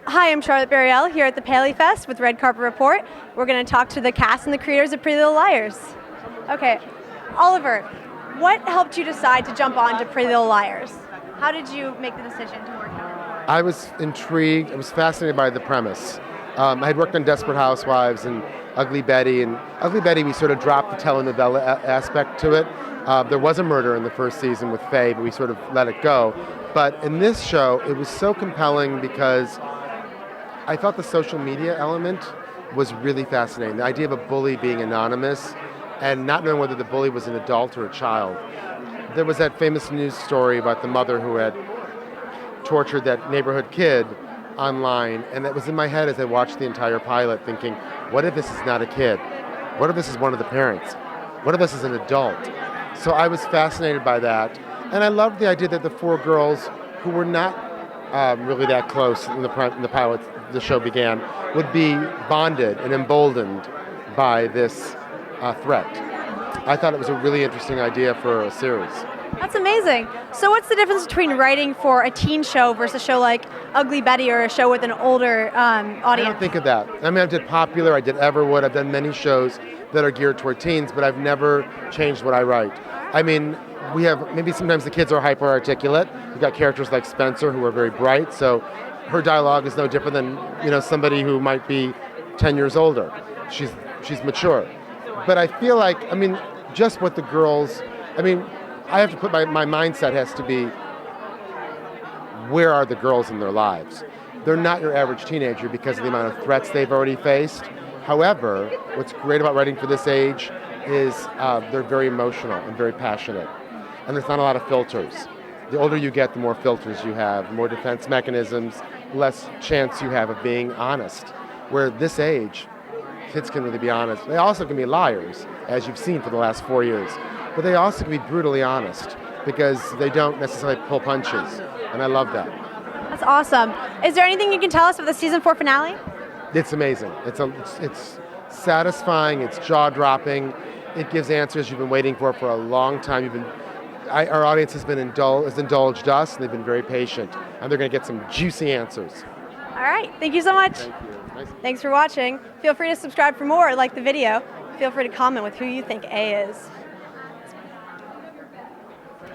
Hi, I'm Charlotte Barrielle here at the PaleyFest with Red Carpet Report. We're going to talk to the cast and the creators of Pretty Little Liars. Okay, Oliver, what helped you decide to jump on to Pretty Little Liars? How did you make the decision to work on it? I was intrigued. I was fascinated by the premise. I had worked on Desperate Housewives and Ugly Betty. And Ugly Betty, we sort of dropped the telenovela aspect to it. There was a murder in the first season with Faye, but we sort of let it go. But in this show, it was so compelling because I thought the social media element was really fascinating. The idea of a bully being anonymous and not knowing whether the bully was an adult or a child. There was that famous news story about the mother who had tortured that neighborhood kid online, and that was in my head as I watched the entire pilot thinking, what if this is not a kid? What if this is one of the parents? What if this is an adult? So I was fascinated by that, and I loved the idea that the four girls who were not really that close in the pilot, the show began, would be bonded and emboldened by this threat. I thought it was a really interesting idea for a series. That's amazing. So what's the difference between writing for a teen show versus a show like Ugly Betty or a show with an older audience? I don't think of that. I mean, I did Popular, I did Everwood, I've done many shows that are geared toward teens, but I've never changed what I write. I mean, we have, maybe sometimes the kids are hyper articulate. We've got characters like Spencer who are very bright, so her dialogue is no different than, somebody who might be 10 years older. She's mature. But I feel like, just what the girls, I have to put my mindset has to be, where are the girls in their lives? They're not your average teenager because of the amount of threats they've already faced. However, what's great about writing for this age is they're very emotional and very passionate. And there's not a lot of filters. The older you get, the more filters you have, more defense mechanisms, less chance you have of being honest. Where this age, kids can really be honest. They also can be liars, as you've seen for the last 4 years. But they also can be brutally honest because they don't necessarily pull punches. And I love that. That's awesome. Is there anything you can tell us of the season 4 finale? It's amazing. It's satisfying. It's jaw-dropping. It gives answers you've been waiting for a long time. Our audience has indulged us, and they've been very patient. And they're going to get some juicy answers. All right. Thank you so much. Thank you. Thanks for watching. Feel free to subscribe for more, like the video. Feel free to comment with who you think A is.